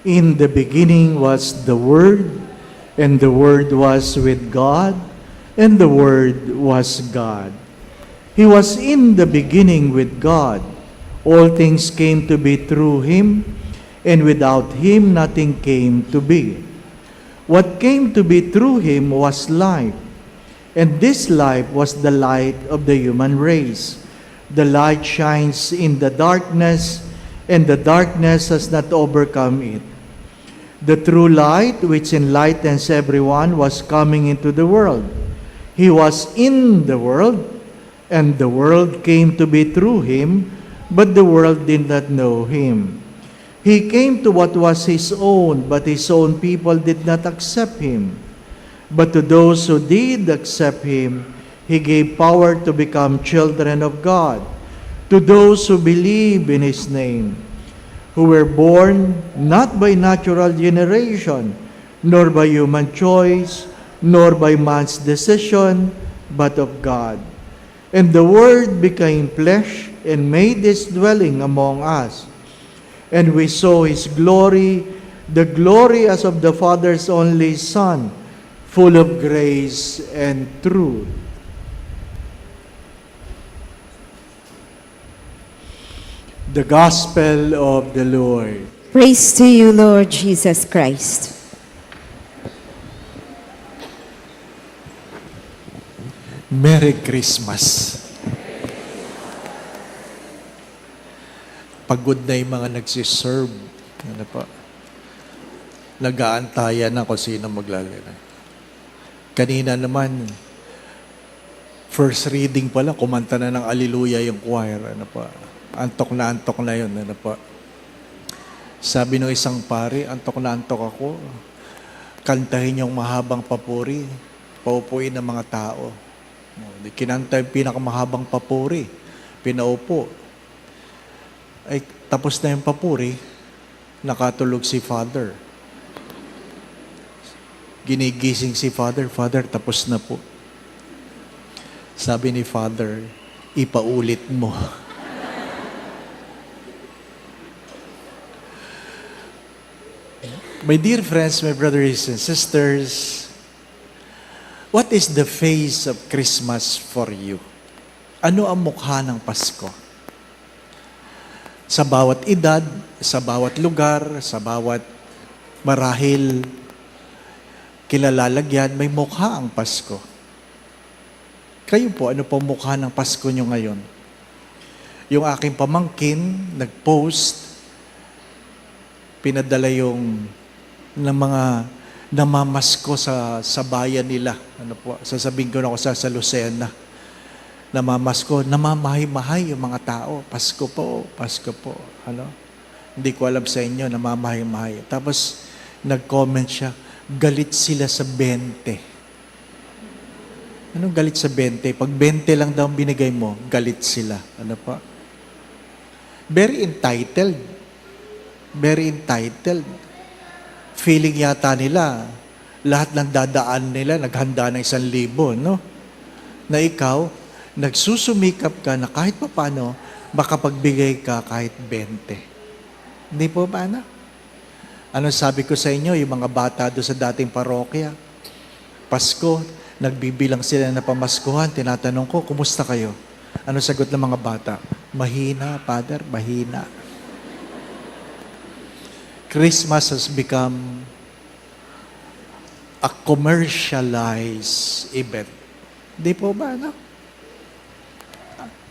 In the beginning was the Word, and the Word was with God, and the Word was God. He was in the beginning with God. All things came to be through Him, and without Him nothing came to be. What came to be through Him was life, and this life was the light of the human race. The light shines in the darkness, and the darkness has not overcome it. The true light, which enlightens everyone, was coming into the world. He was in the world, and the world came to be through Him, but the world did not know Him. He came to what was His own, but His own people did not accept Him. But to those who did accept Him, He gave power to become children of God, to those who believe in His name, who were born not by natural generation, nor by human choice, nor by man's decision, but of God. And the Word became flesh and made His dwelling among us. And we saw His glory, the glory as of the Father's only Son, full of grace and truth. The Gospel of the Lord. Praise to you, Lord Jesus Christ. Merry Christmas. Pagod na yung mga nagsiserve. Ano pa? Nag-aantayan na kung sino maglalagay. Kanina naman, first reading pala, kumanta na ng Alleluia yung choir. Ano pa? Antok na yun. Ano pa? Sabi ng isang pari, antok na antok ako. Kantahin yung mahabang papuri. Paupuin ng mga tao. Kinanta yung pinakamahabang papuri. Pinaupo. Ay, tapos na yung papuri, nakatulog si Father. Ginigising si Father, Father, tapos na po. Sabi ni Father, ipaulit mo. My dear friends, my brothers and sisters, what is the face of Christmas for you? Ano ang mukha ng Pasko? Sa bawat edad, sa bawat lugar, sa bawat marahil kilalalagyan, may mukha ang Pasko. Kayo po, ano po mukha ng Pasko nyo ngayon? Yung aking pamangkin, nag-post, pinadala yung ng mga namamasko sa bayan nila. Ano po, sasabihin ko na ako sa Lucena. Namamasko, namamahay-mahay yung mga tao. Pasko po, Pasko po. Ano? Hindi ko alam sa inyo, namamahay-mahay. Tapos, nag-comment siya, galit sila sa 20. Anong galit sa 20? Pag 20 lang daw binigay mo, galit sila. Ano pa? Very entitled. Very entitled. Feeling yata nila, lahat ng dadaan nila, naghanda ng 1,000, no? Na ikaw, nagsusumikap ka na kahit paano, makapagbigay ka kahit 20. Hindi po ba na? Ano sabi ko sa inyo, yung mga bata doon sa dating parokya, Pasko, nagbibilang sila na pamaskuhan, tinatanong ko, kumusta kayo? Ano sagot ng mga bata? Mahina, Father, mahina. Christmas has become a commercialized event. Di po ba, no?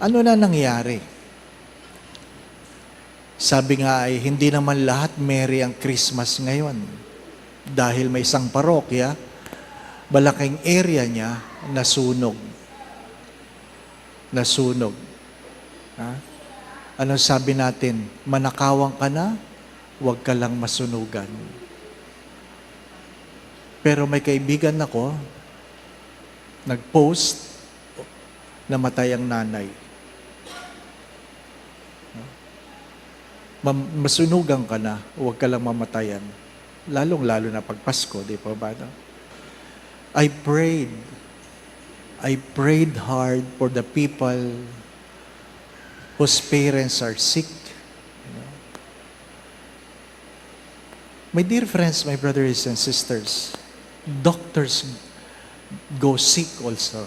Ano na nangyari? Sabi nga ay, hindi naman lahat merry ang Christmas ngayon. Dahil may isang parokya, malaking area niya, nasunog. Nasunog. Ha? Ano sabi natin? Manakawang ka na, huwag ka lang masunugan. Pero may kaibigan ako, nag-post, namatay ang nanay. Masunugan ka na, huwag ka lang mamatayan. Lalong-lalo na pag Pasko, di pa ba? No? I prayed hard for the people whose parents are sick. My dear friends, my brothers and sisters, doctors go sick also.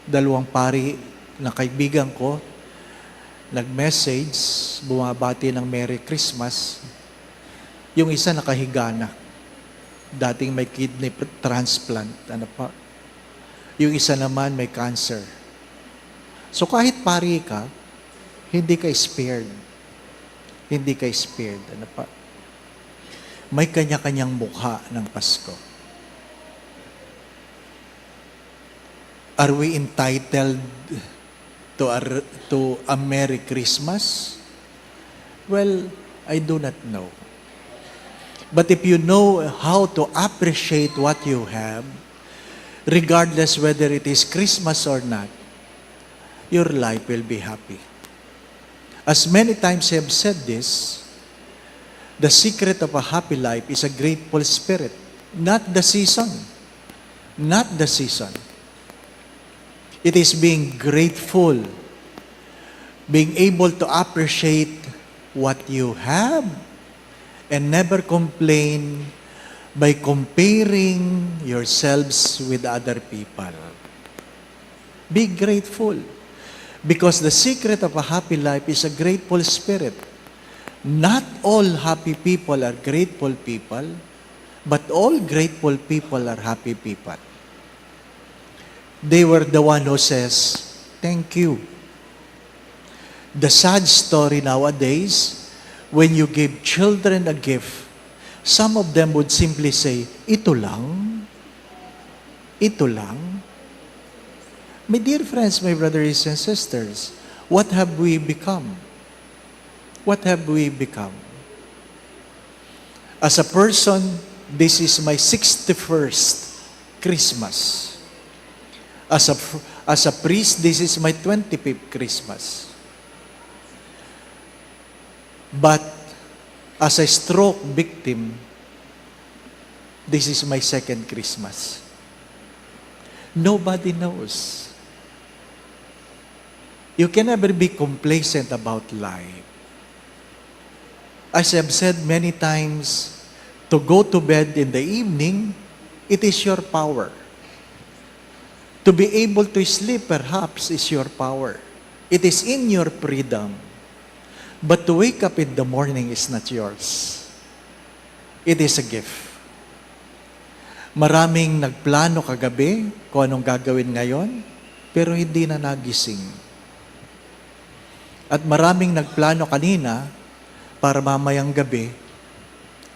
Dalawang pari na kaibigan ko, nag-message, bumabati ng Merry Christmas. Yung isa nakahiga na. Dating may kidney transplant. Yung isa naman may cancer. So kahit pari ka, hindi ka spared. Hindi ka spared. May kanya-kanyang mukha ng Pasko. Are we entitled to a Merry Christmas? Well, I do not know. But if you know how to appreciate what you have, regardless whether it is Christmas or not, your life will be happy. As many times I have said this, the secret of a happy life is a grateful spirit, not the season. Not the season. It is being grateful, being able to appreciate what you have, and never complain by comparing yourselves with other people. Be grateful. Because the secret of a happy life is a grateful spirit. Not all happy people are grateful people, but all grateful people are happy people. They were the one who says, thank you. The sad story nowadays, when you give children a gift, some of them would simply say, ito lang? Ito lang? My dear friends, my brothers and sisters, what have we become? What have we become? As a person, this is my 61st Christmas. As a priest, this is my 25th Christmas. But as a stroke victim, this is my second Christmas. Nobody knows. You can never be complacent about life. As I've said many times, to go to bed in the evening, it is your power. To be able to sleep, perhaps, is your power. It is in your freedom. But to wake up in the morning is not yours. It is a gift. Maraming nagplano kagabi kung anong gagawin ngayon, pero hindi na nagising. At maraming nagplano kanina para mamayang gabi,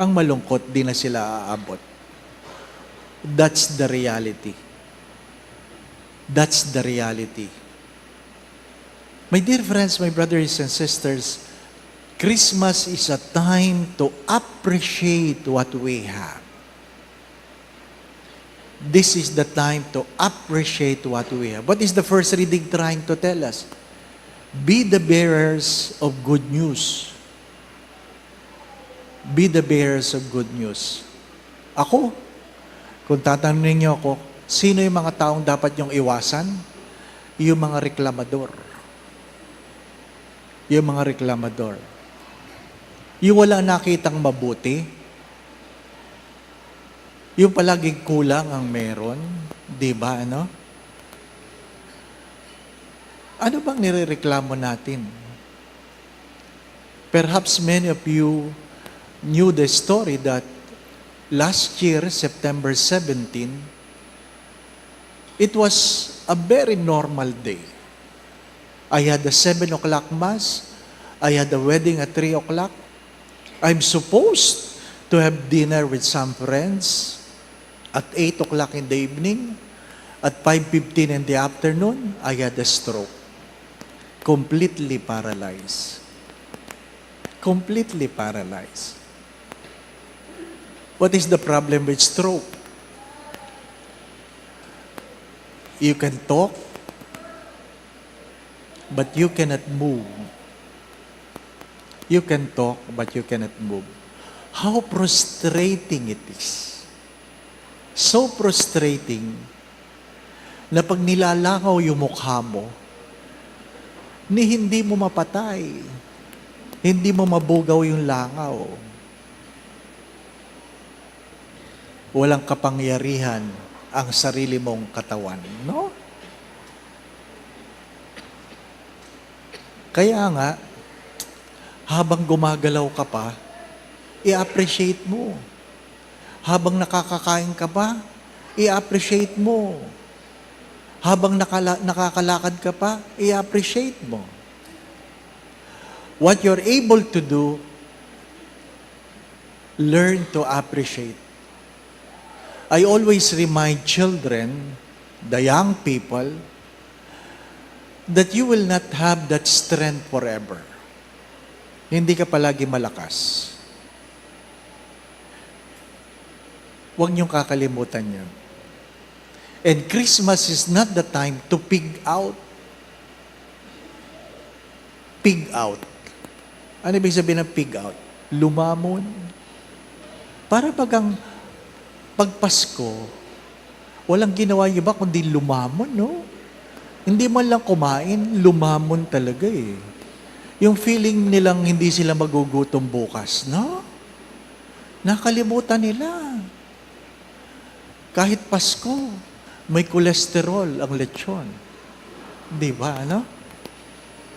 ang malungkot, di na sila aabot. That's the reality. That's the reality. My dear friends, my brothers and sisters, Christmas is a time to appreciate what we have. This is the time to appreciate what we have. What is the first reading trying to tell us? Be the bearers of good news. Be the bearers of good news. Ako, kung tatanungin niyo ako, sino yung mga taong dapat niyong iwasan? Yung mga reklamador. Yung mga reklamador. Yung wala nakitang mabuti. Yung palaging kulang ang meron. Di ba, ano? Ano bang nirereklamo natin? Perhaps many of you knew the story that last year, September 17, it was a very normal day. I had a 7 o'clock mass. I had a wedding at 3 o'clock. I'm supposed to have dinner with some friends at 8 o'clock in the evening. At 5:15 in the afternoon, I had a stroke. Completely paralyzed. Completely paralyzed. What is the problem with stroke? You can talk, but you cannot move. You can talk, but you cannot move. How frustrating it is. So frustrating na pag nilalangaw yung mukha mo, ni hindi mo mapatay. Hindi mo mabugaw yung langaw. walang kapangyarihan ang sarili mong katawan. No? Kaya nga, habang gumagalaw ka pa, i-appreciate mo. Habang nakakakain ka pa, i-appreciate mo. Habang nakakalakad ka pa, i-appreciate mo. What you're able to do, learn to appreciate. I always remind children, the young people, that you will not have that strength forever. Hindi ka palagi malakas. Huwag niyong kakalimutan yan. And Christmas is not the time to pig out. Pig out. Ano ibig sabihin ng pig out? Lumamon. Para pag Pasko, walang ginawa yung iba kundi lumamon, no? Hindi man lang kumain, lumamon talaga eh. Yung feeling nilang hindi sila magugutom bukas, no? Nakalimutan nila. Kahit Pasko, may kolesterol ang lechon. Di ba, ano?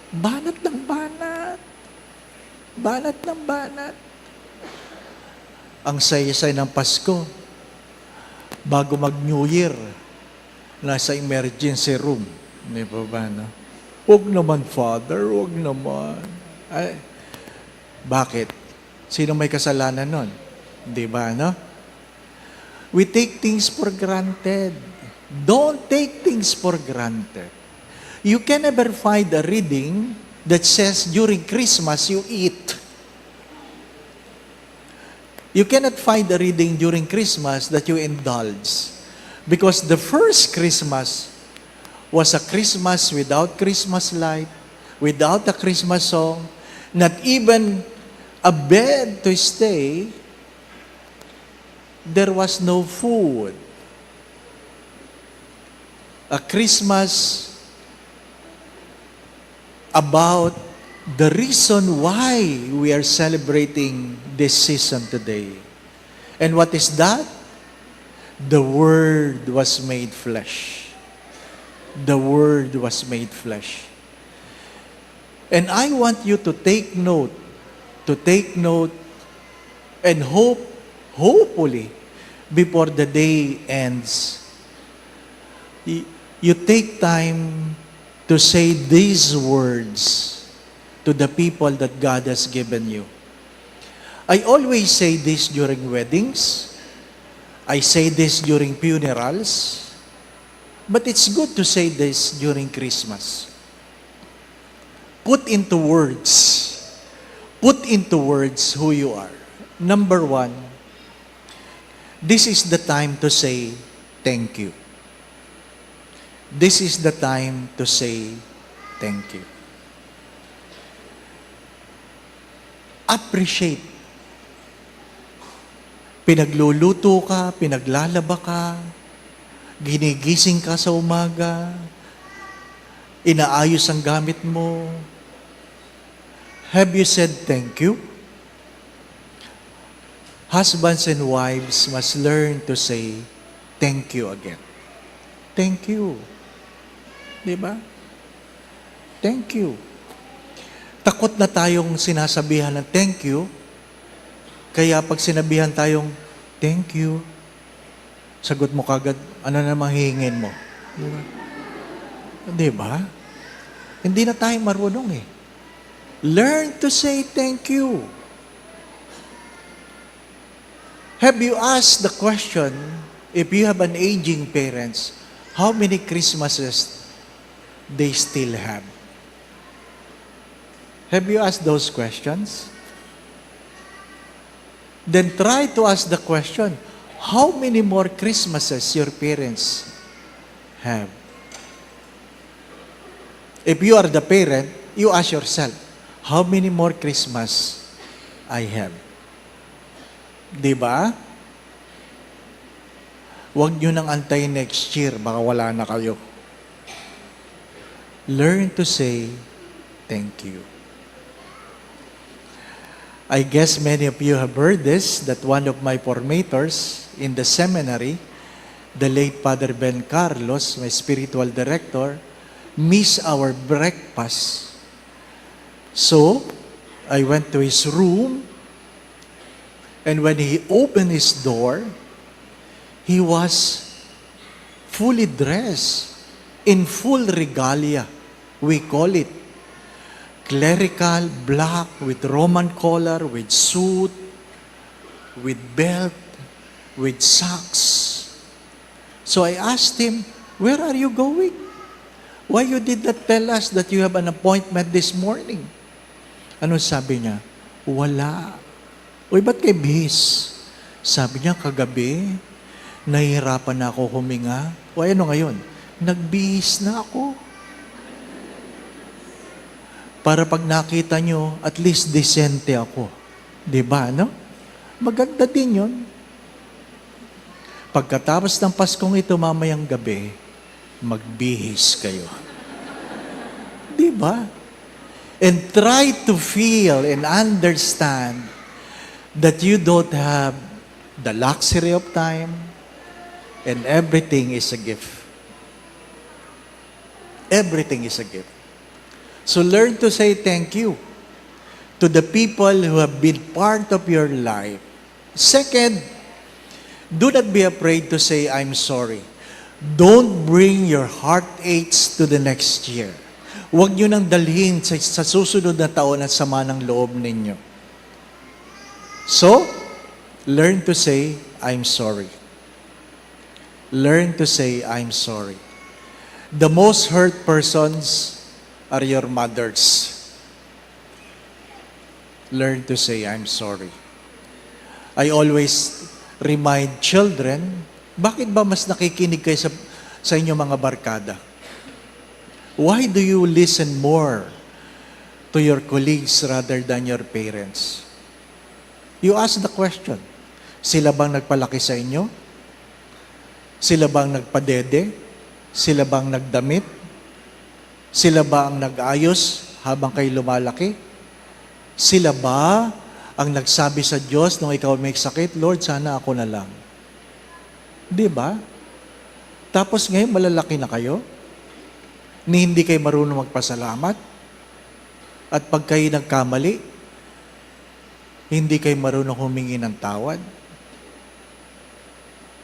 Banat ng banat. Banat ng banat. Ang saya-saya ng Pasko, bago mag-New Year, nasa emergency room. Di ba, no? Huwag naman, Father, huwag naman. Ay, bakit? Sino may kasalanan nun? Di ba, no? We take things for granted. Don't take things for granted. You can never find a reading that says during Christmas you eat. You cannot find a reading during Christmas that you indulge. Because the first Christmas was a Christmas without Christmas light, without a Christmas song, not even a bed to stay. There was no food. A Christmas about the reason why we are celebrating this season today. And what is that? The Word was made flesh. The Word was made flesh. And I want you to take note, and hopefully, before the day ends, you take time to say these words to the people that God has given you. I always say this during weddings. I say this during funerals. But it's good to say this during Christmas. Put into words who you are. Number one, this is the time to say thank you. This is the time to say thank you. Appreciate. Pinagluluto ka, pinaglalaba ka, ginigising ka sa umaga, inaayos ang gamit mo. Have you said thank you? Husbands and wives must learn to say thank you again. Thank you. Diba? Thank you. Takot na tayong sinasabihan ng thank you, kaya pag sinabihan tayong thank you, sagot mo kagad, ano namang hihingin mo? Diba? Diba? Hindi na tayo marunong eh. Learn to say thank you. Have you asked the question, if you have an aging parents, how many Christmases they still have? Have you asked those questions? Then try to ask the question, how many more Christmases your parents have? If you are the parent, you ask yourself, how many more Christmas I have? Diba? Huwag nyo nang antayin next year, baka wala na kayo. Learn to say thank you. I guess many of you have heard this, that one of my formators in the seminary, the late Father Ben Carlos, my spiritual director, missed our breakfast. So, I went to his room, and when he opened his door, he was fully dressed, in full regalia, we call it. Clerical, black, with Roman collar, with suit, with belt, with socks. So I asked him, where are you going? Why you did not tell us that you have an appointment this morning? Ano sabi niya? Wala. Uy, ba't kay bihis? Sabi niya, kagabi, nahihirapan na ako huminga. O ano ngayon? Nagbihis na ako. Para pag nakita nyo, at least decente ako. Diba, no? Maganda din yun. Pagkatapos ng Paskong ito, mamayang gabi, magbihis kayo. Diba? And try to feel and understand that you don't have the luxury of time and everything is a gift. Everything is a gift. So learn to say thank you to the people who have been part of your life. Second, do not be afraid to say, I'm sorry. Don't bring your heartaches to the next year. Huwag nyo nang dalhin sa susunod na taon at sama ng loob ninyo. So, learn to say, I'm sorry. Learn to say, I'm sorry. The most hurt persons are your mothers. Learn to say, I'm sorry. I always remind children, bakit ba mas nakikinig kayo sa inyong mga barkada? Why do you listen more to your colleagues rather than your parents? You ask the question, sila bang nagpalaki sa inyo? Sila bang nagpadede? Sila bang nagdamit? Sila ba ang nag-ayos habang kayo lumalaki? Sila ba ang nagsabi sa Diyos nung ikaw may sakit, Lord, sana ako na lang? Di ba? Tapos ngayon, malalaki na kayo? Ni hindi kayo marunong magpasalamat? At pag kayo nagkamali, hindi kayo marunong humingi ng tawad?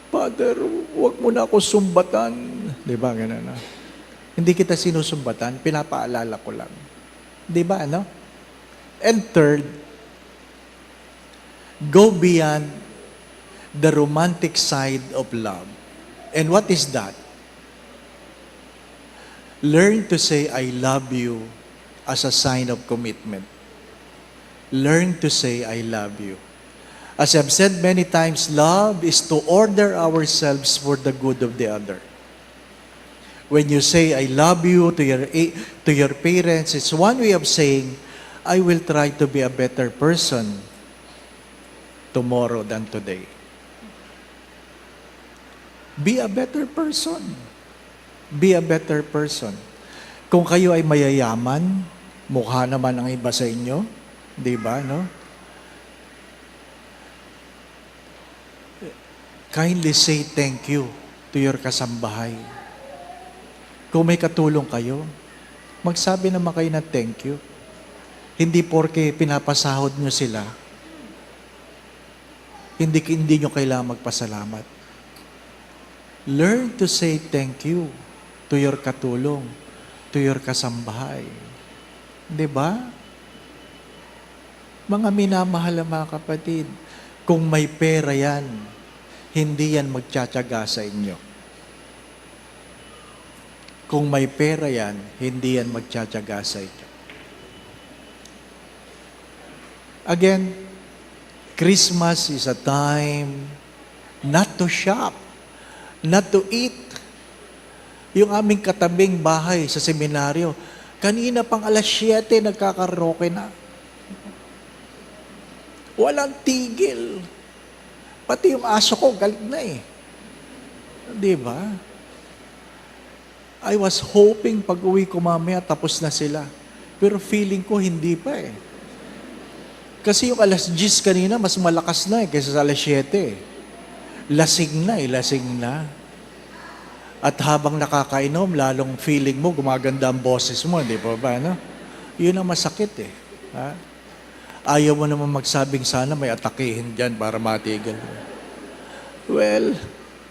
Father, huwag mo na ako sumbatan. Di ba, ganun na? Hindi kita sinusumbatan, pinapaalala ko lang. Di ba, ano? And third, go beyond the romantic side of love. And what is that? Learn to say, I love you as a sign of commitment. Learn to say, I love you. As I've said many times, love is to order ourselves for the good of the other. When you say, I love you to your parents, it's one way of saying, I will try to be a better person tomorrow than today. Be a better person. Be a better person. Kung kayo ay mayayaman, mukha naman ang iba sa inyo, di ba, no? Kindly say thank you to your kasambahay. Kung may katulong kayo, magsabi naman kayo na thank you. Hindi porke pinapasahod nyo sila, hindi nyo kailangan magpasalamat. Learn to say thank you to your katulong, to your kasambahay. Di ba? Mga minamahal na mga kapatid, kung may pera yan, hindi yan magtsatsaga sa inyo. Kung may pera yan, hindi yan magtsatsaga sa inyo. Again, Christmas is a time not to shop, not to eat. Yung aming katabing bahay sa seminaryo, kanina pang alas 7, nagkakaroke na. Walang tigil. Pati yung aso ko, galit na eh. Di ba? I was hoping pag uwi ko mamaya, tapos na sila. Pero feeling ko, hindi pa eh. Kasi yung alas 10 kanina, mas malakas na kaysa sa alas 7 eh. Lasing na. At habang nakakainom, lalong feeling mo, gumaganda ang boses mo, di ba? No? Yun ang masakit eh. Ha? Ayaw mo naman magsabing sana may atakihin dyan para matigil. Well,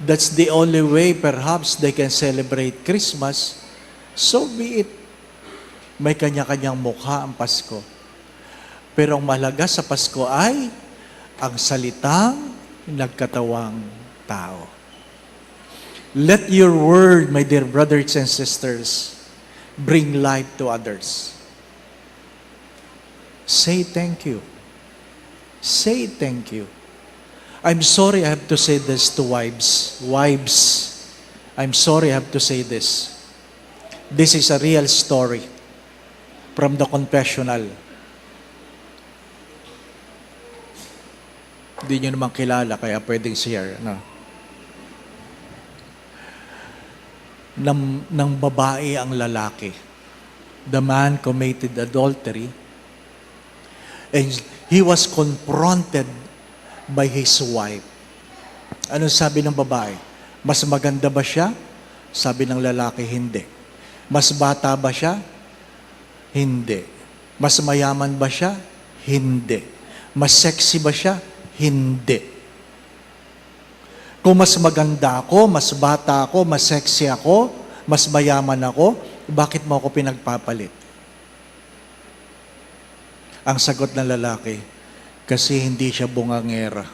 that's the only way perhaps they can celebrate Christmas. So be it. May kanya-kanyang mukha ang Pasko. Pero ang mahalaga sa Pasko ay ang salitang nagkatawang tao. Let your word, my dear brothers and sisters, bring life to others. Say thank you. Say thank you. I'm sorry I have to say this to wives. Wives, I'm sorry I have to say this. This is a real story from the confessional. Hindi nyo naman kilala, kaya pwedeng share. No? Ng babae ang lalaki. The man committed adultery and he was confronted by his wife. Ano sabi ng babae? Mas maganda ba siya? Sabi ng lalaki, hindi. Mas bata ba siya? Hindi. Mas mayaman ba siya? Hindi. Mas sexy ba siya? Hindi. Kung mas maganda ako, mas bata ako, mas sexy ako, mas mayaman ako, bakit mo ako pinagpapalit? Ang sagot ng lalaki, kasi hindi siya bungangera.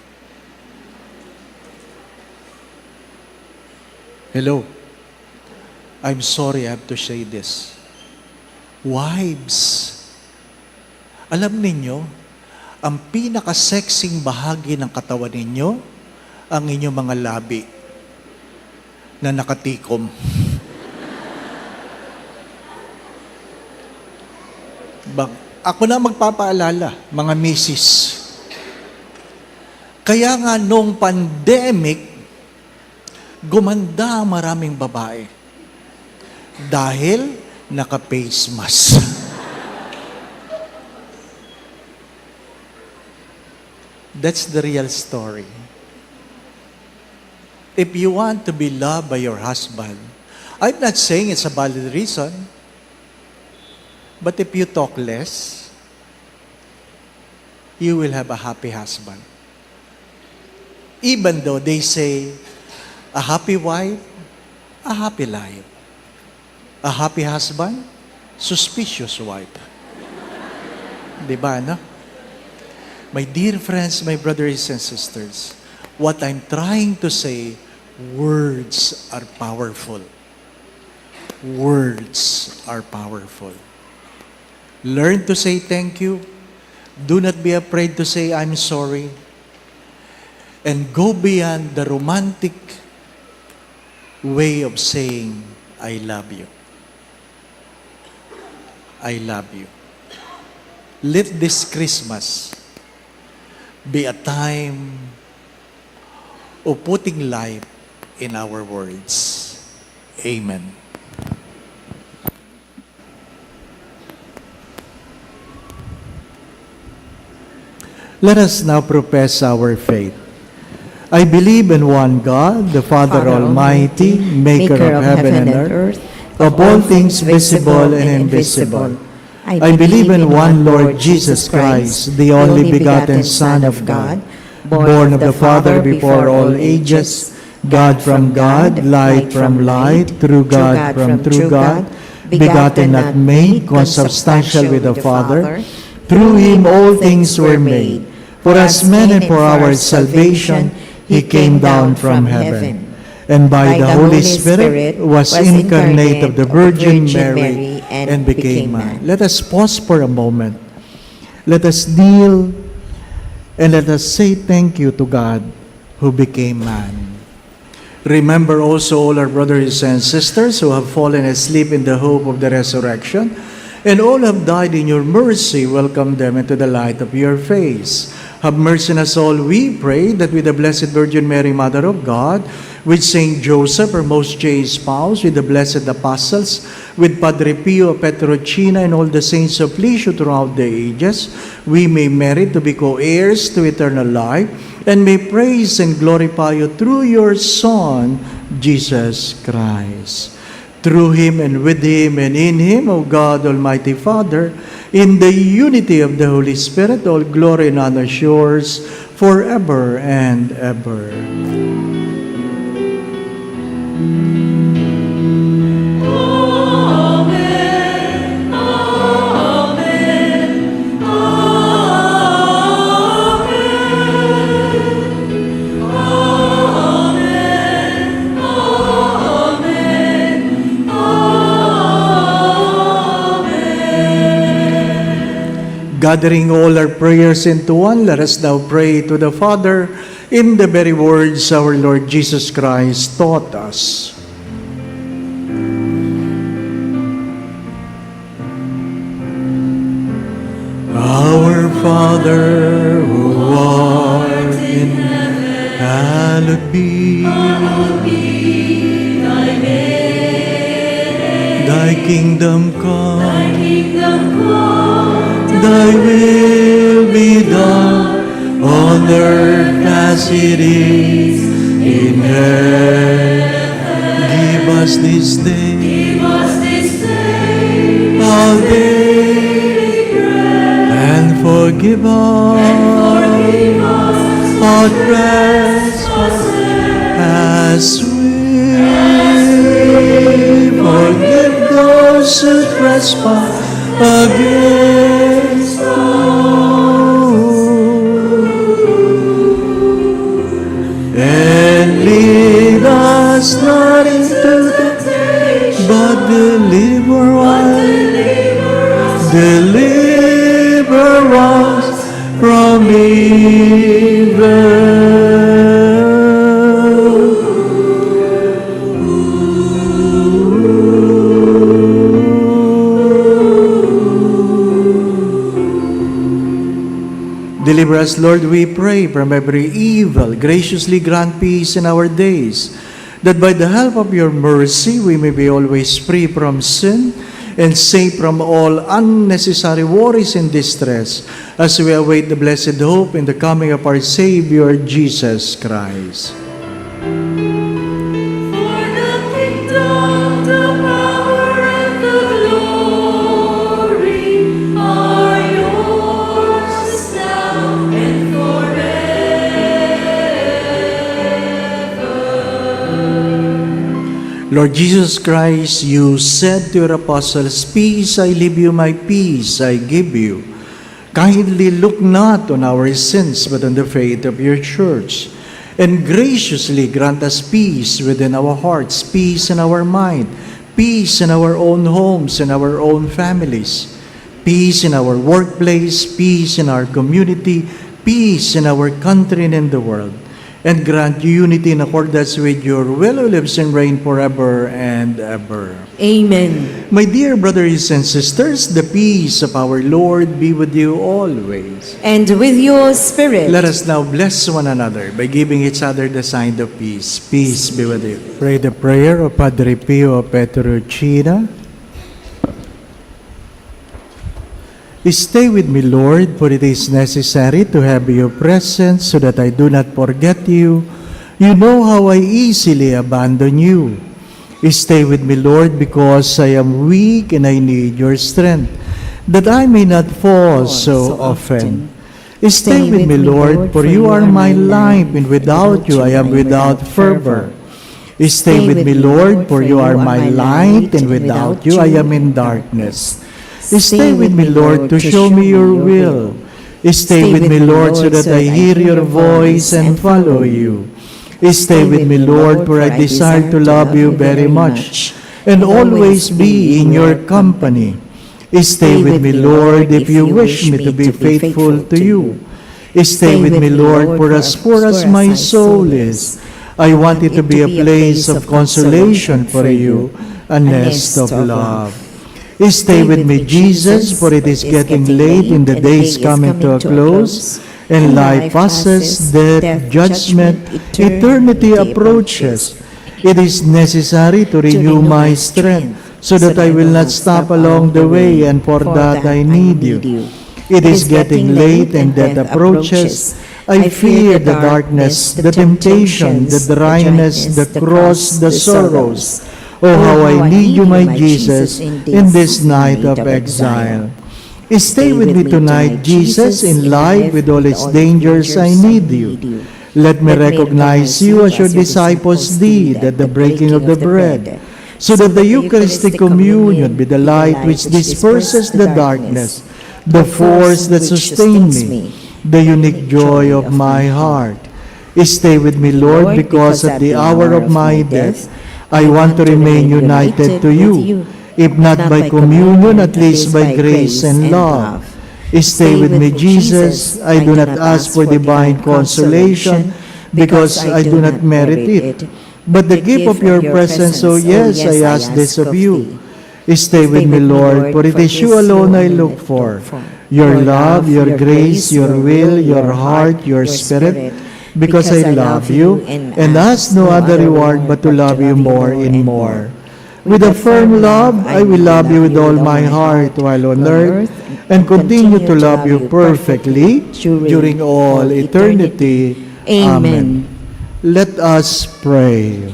Hello? I'm sorry I have to say this. Wives, alam ninyo, ang pinaka-sexing bahagi ng katawan ninyo, ang inyong mga labi na nakatikom. Ako na magpapaalala, mga misis. Kaya nga nung pandemic, gumanda ang maraming babae. Dahil naka-face mask. That's the real story. If you want to be loved by your husband, I'm not saying it's a valid reason, but if you talk less, you will have a happy husband. Even though they say, a happy wife, a happy life. A happy husband, suspicious wife. Diba, no? My dear friends, my brothers and sisters, what I'm trying to say, words are powerful. Words are powerful. Learn to say thank you. Do not be afraid to say I'm sorry. And go beyond the romantic way of saying I love you. I love you. Let this Christmas be a time of putting life in our words. Amen. Let us now profess our faith. I believe in one God, the Father Almighty, maker of heaven and earth, of all things visible and invisible. I believe in one Lord Jesus Christ, the only begotten Son of God, born of the Father before all ages, God from God, light from light, true God from true God, begotten not made, consubstantial with the Father. Through Him all things were made. For us men and for our salvation, He came down from heaven. And by the Holy Spirit was incarnate of the Virgin Mary and became man. Let us pause for a moment. Let us kneel and let us say thank you to God who became man. Remember also all our brothers and sisters who have fallen asleep in the hope of the resurrection. and all have died in your mercy. Welcome them into the light of your face. Have mercy on us all, we pray, that with the Blessed Virgin Mary, Mother of God, with Saint Joseph, her most chaste spouse, with the blessed apostles, with Padre Pio Petrocina, and all the saints of Lisieux throughout the ages, we may merit to be co-heirs to eternal life, and may praise and glorify you through your Son, Jesus Christ. Through him and with him and in him, O God, Almighty Father, in the unity of the Holy Spirit, all glory and honor is yours forever and ever. Gathering all our prayers into one, let us now pray to the Father in the very words our Lord Jesus Christ taught us. Our Father, who art in heaven, hallowed be thy name. Thy kingdom come. Thy will be done on earth as it is in heaven. Give us this day our daily bread, and forgive us our trespasses as we forgive those who trespass against us. And lead us not into temptation, but deliver us from evil. Deliver us, Lord, we pray, from every evil. Graciously grant peace in our days, that by the help of your mercy we may be always free from sin and safe from all unnecessary worries and distress, as we await the blessed hope in the coming of our Savior, Jesus Christ. Lord Jesus Christ, you said to your apostles, "Peace I leave you, my peace I give you." Kindly look not on our sins, but on the faith of your church, and graciously grant us peace within our hearts, peace in our mind, peace in our own homes and our own families, peace in our workplace, peace in our community, peace in our country and in the world. And grant unity in accordance with your will, who lives and reigns forever and ever. Amen. My dear brothers and sisters, the peace of our Lord be with you always. And with your spirit. Let us now bless one another by giving each other the sign of peace. Peace be with you. Pray the prayer of Padre Pio Petrocina. Stay with me, Lord, for it is necessary to have your presence so that I do not forget you. You know how I easily abandon you. Stay with me, Lord, because I am weak and I need your strength, that I may not fall so often. Stay with me, Lord, for you are my life, and without you I am without fervor. Stay with me, Lord, for you are my light, and without you I am in darkness. Stay with me, Lord, to show me your will. Stay with me, Lord, so that I hear your voice and follow you. Stay with me, Lord, for I desire to love you very much and always be in your company. Stay with me, Lord, if you wish me to be faithful to you. Stay with me, Lord, for as poor as my soul is, I want it to be a place of consolation for you, a nest of love. Stay with me, Jesus, for it is getting late and the day is coming to a close, and life passes, death, judgment, eternity approaches. It is necessary to renew my strength, so that I will not stop along the way, and for that I need you. It is getting late and death approaches. I fear the darkness, the temptation, the dryness, the cross, the sorrows. Oh, how I need you, my Jesus, in this night of exile. Stay with me tonight, Jesus, in life with all its dangers. I need you. Let me recognize you as your disciples did at the breaking of the bread, so that the Eucharistic communion be the light which disperses the darkness, the force that sustains me, the unique joy of my heart. Stay with me, Lord, because at the hour of my death, I want to remain united to you, if not by communion, at least by grace and love. Stay with me, Jesus. I do not ask for divine consolation, because I do not merit it, but the gift of your presence. So yes, I ask this of you. Stay with me, Lord, for it is you alone I look for. Your love, your grace, your will, your heart, your spirit, because I love you and ask no other reward but to love you more and more. With a firm love, I will love you with all my heart while on earth, and continue to love you perfectly during all eternity. Amen. Let us pray.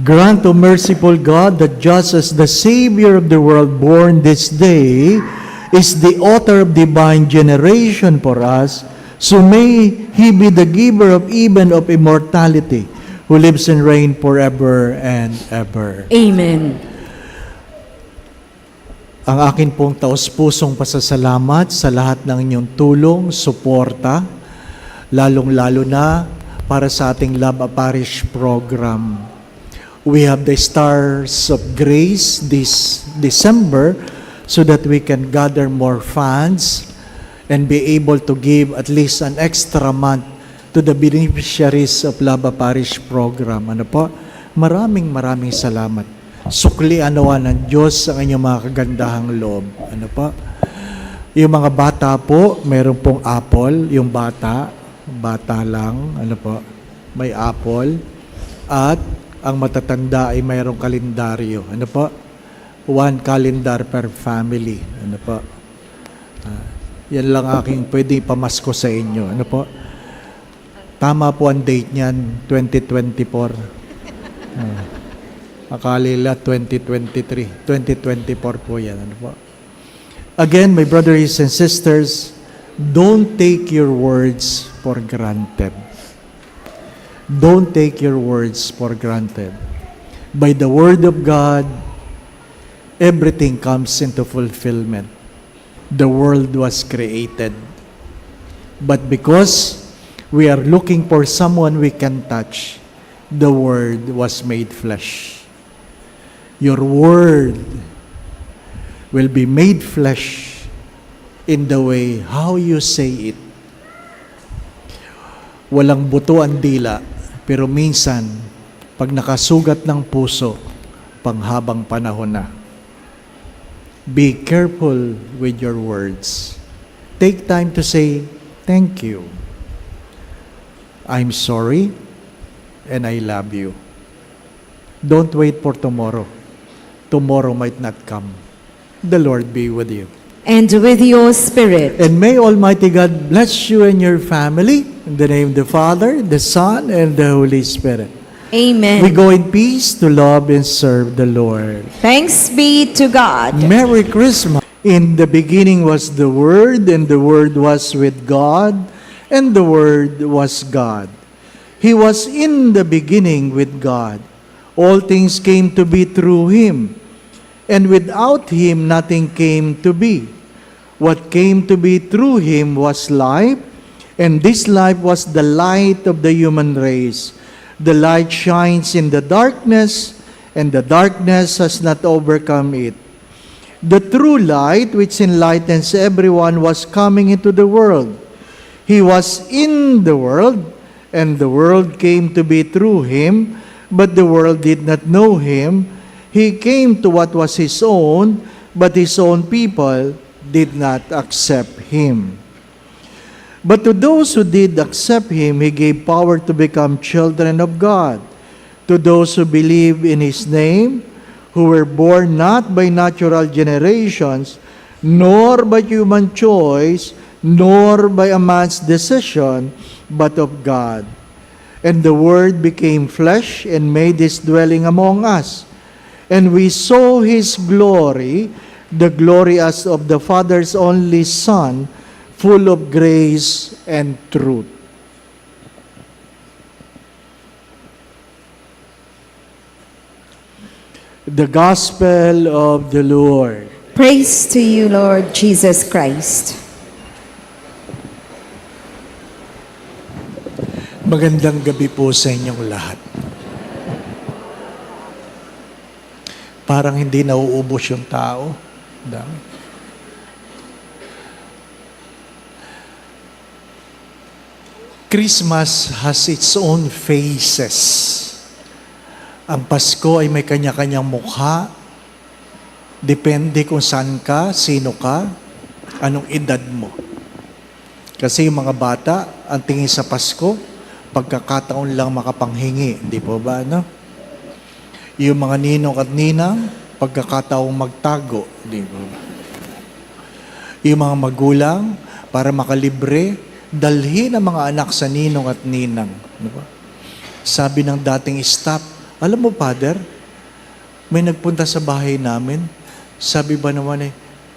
Grant, O merciful God, that just as the Savior of the world born this day is the author of divine generation for us, so may He be the giver of even of immortality, who lives and reigns forever and ever. Amen. Ang akin pong taos-pusong pasasalamat sa lahat ng inyong tulong, suporta, lalong-lalo na para sa ating Love a Parish program. We have the Stars of Grace this December so that we can gather more funds and be able to give at least an extra month to the beneficiaries of Love a Parish program. Ano po? Maraming salamat. Suklian nawa ng Diyos ang inyong mga kagandahang loob. Ano po? Yung mga bata po, meron pong apple. Yung bata lang. Ano po? May apple. At ang matatanda ay mayroong kalendaryo. Ano po? 1 calendar per family. Ano po? Yan lang aking pwede pamasko sa inyo. Ano po? Tama po ang date niyan, 2024. Akalila 2023. 2024 po yan. Ano po? Again, my brothers and sisters, don't take your words for granted. Don't take your words for granted. By the word of God, everything comes into fulfillment. The world was created. But because we are looking for someone we can touch, the Word was made flesh. Your Word will be made flesh in the way how you say it. Walang buto ang dila, pero minsan, pag nakasugat ng puso, panghabang panahon na. Be careful with your words. Take time to say, thank you. I'm sorry, and I love you. Don't wait for tomorrow. Tomorrow might not come. The Lord be with you. And with your spirit. And may Almighty God bless you and your family. In the name of the Father, the Son, and the Holy Spirit. Amen. We go in peace to love and serve the Lord. Thanks be to God. Merry Christmas. In the beginning was the Word, and the Word was with God, and the Word was God. He was in the beginning with God. All things came to be through Him, and without Him nothing came to be. What came to be through Him was life, and this life was the light of the human race. The light shines in the darkness, and the darkness has not overcome it. The true light, which enlightens everyone, was coming into the world. He was in the world, and the world came to be through Him, but the world did not know him. He came to what was his own, but his own people did not accept him. But to those who did accept him, he gave power to become children of God. To those who believe in his name, who were born not by natural generations, nor by human choice, nor by a man's decision, but of God. And the Word became flesh and made his dwelling among us. And we saw his glory, the glory as of the Father's only Son, full of grace and truth. The Gospel of the Lord. Praise to you, Lord Jesus Christ. Magandang gabi po sa inyong lahat. Parang hindi nauubos yung tao. Dami. Christmas has its own faces. Ang Pasko ay may kanya-kanyang mukha. Depende kung saan ka, sino ka, anong edad mo. Kasi yung mga bata, ang tingin sa Pasko, pagkakataon lang makapanghingi. Di po ba, no? Yung mga ninong at ninang, pagkakataong magtago. Di po ba? Yung mga magulang, para makalibre, dalhin ang mga anak sa ninong at ninang. Di ba? Sabi ng dating staff, alam mo, Father, may nagpunta sa bahay namin. Sabi ba naman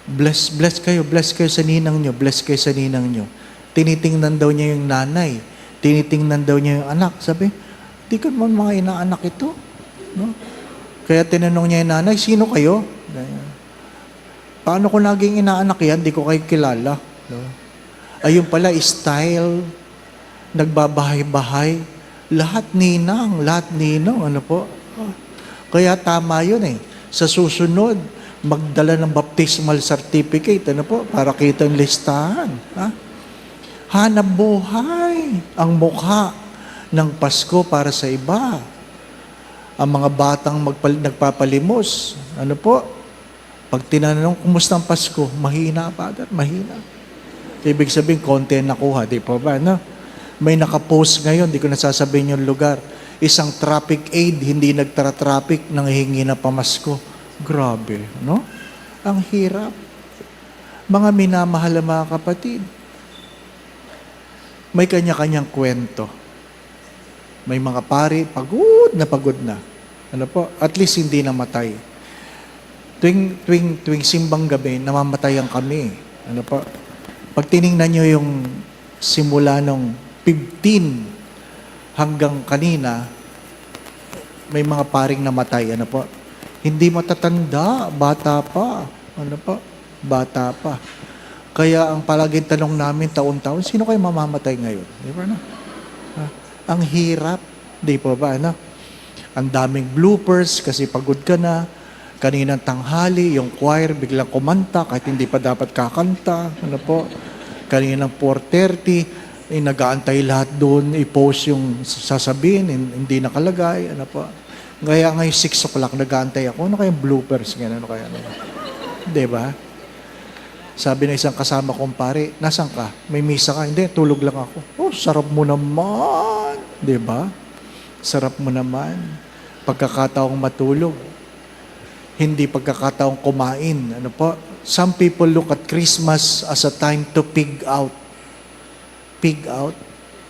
bless kayo sa ninang nyo, bless kayo sa ninang nyo. Tinitingnan daw niya yung nanay, tinitingnan daw niya yung anak. Sabi, di ko naman mga inaanak ito. No? Kaya tinanong niya yung nanay, sino kayo? Paano ko naging inaanak yan? Di ko kayo kilala. No? Ayun pala, style, nagbabahay-bahay, lahat ninang, ano po? Kaya tama yun eh. Sa susunod, magdala ng baptismal certificate, ano po? Para kitang listahan. Ha? Hanap buhay ang mukha ng Pasko para sa iba. Ang mga batang nagpapalimos, ano po? Pag tinanong, kumusta ang Pasko? Mahina, Father, mahina. Ibig sabihin, konti nakuha, di po ba, no? May nakapost ngayon, di ko nasasabihin yung lugar. Isang traffic aid, hindi nagtra-traffic, nanghihingi na pamasko. Grabe, no? Ang hirap. Mga minamahal na mga kapatid, may kanya-kanyang kwento. May mga pari, pagod na. Ano po? At least hindi namatay. Tuwing simbang gabi, namamatayan kami. Ano po? Pag tiningnan nyo yung simula nung 15 hanggang kanina, may mga paring namatay. Ano po? Hindi matatanda, bata pa. Ano po? Bata pa. Kaya ang palaging tanong namin taon-taon, sino kayo mamamatay ngayon? Di ba na? Ang hirap. Di po ba? Ano? Ang daming bloopers kasi pagod ka na. Kaninang tanghali, yung choir biglang kumanta kahit hindi pa dapat kakanta. Ano po? Kaninang 4:30, nag-aantay lahat doon, i-post yung sasabihin, hindi nakalagay. Ano po? Kaya ngayon 6 o'clock, nag-aantay ako. Ano kayang bloopers? Ano kaya? Di ba? Sabi ng isang kasama kong pare, nasan ka? May misa ka? Hindi, tulog lang ako. Oh, sarap mo naman. Di ba? Sarap mo naman. Pagkakataong matulog. Hindi pagkakataong kumain. Ano po? Some people look at Christmas as a time to pig out. Pig out.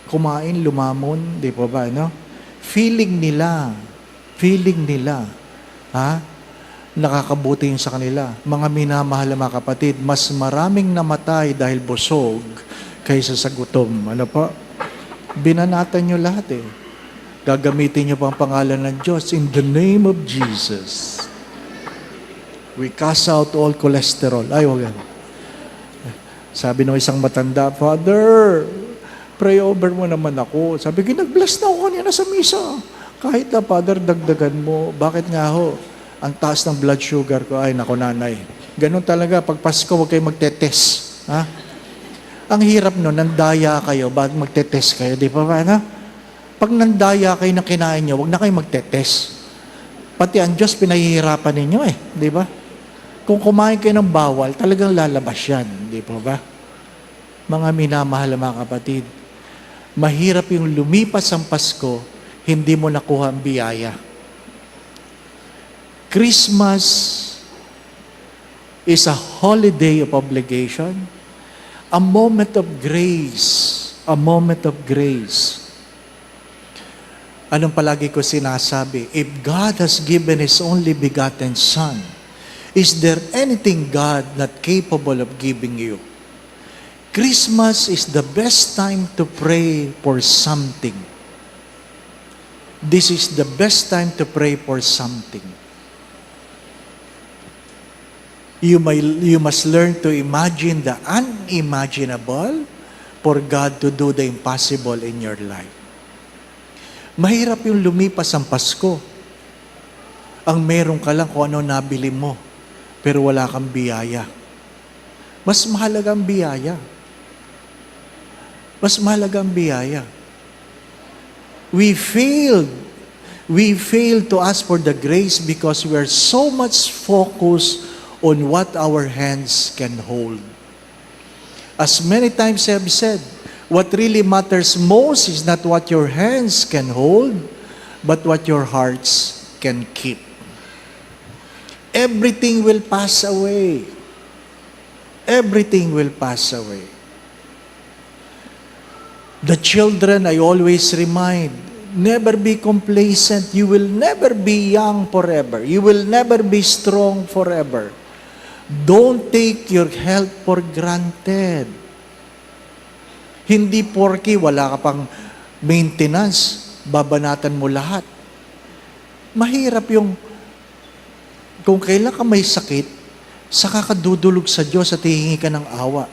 Kumain, lumamon. Di po ba? No? Feeling nila. Ha? Nakakabuti yun sa kanila. Mga minamahal na mga kapatid, mas maraming namatay dahil busog kaysa sa gutom. Ano po? Binanatan nyo lahat eh. Gagamitin nyo pa ang pangalan ng Diyos in the name of Jesus. We cast out all cholesterol. Ay, wag yan. Sabi ng isang matanda, Father, pray over mo naman ako. Sabi ko, nag-bless na ako kanina sa misa. Kahit na, Father, dagdagan mo. Bakit nga ho? Ang taas ng blood sugar ko, ay nako nanay. Ganun talaga, pag Pasko, huwag kayo magte-test. Ha? Ang hirap no, nandaya kayo, bakit magte-test kayo? Di pa ba, na? Pag nandaya kayo na kinain nyo, huwag na kayo magte-test. Pati ang Diyos pinahihirapan ninyo di ba? Kung kumain kayo ng bawal, talagang lalabas yan, di po ba? Mga minamahal na mga kapatid, mahirap yung lumipas ang Pasko, hindi mo nakuha ang biyaya. Christmas is a holiday of obligation, a moment of grace, a moment of grace. Anong palagi ko sinasabi? If God has given His only begotten Son, is there anything God not capable of giving you? Christmas is the best time to pray for something. This is the best time to pray for something. You must learn to imagine the unimaginable for God to do the impossible in your life. Mahirap yung lumipas ang Pasko. Ang meron ka lang kung ano nabili mo, pero wala kang biyaya. Mas mahalaga ang biyaya. Mas mahalaga ang biyaya. We failed to ask for the grace because we are so much focused on what our hands can hold. As many times I have said, what really matters most is not what your hands can hold, but what your hearts can keep. Everything will pass away. Everything will pass away. The children, I always remind, never be complacent. You will never be young forever. You will never be strong forever. Don't take your health for granted. Hindi porke wala ka pang maintenance, babanatan mo lahat. Mahirap yung kung kailan ka may sakit, saka ka dudulog sa Diyos at hihingi ka ng awa.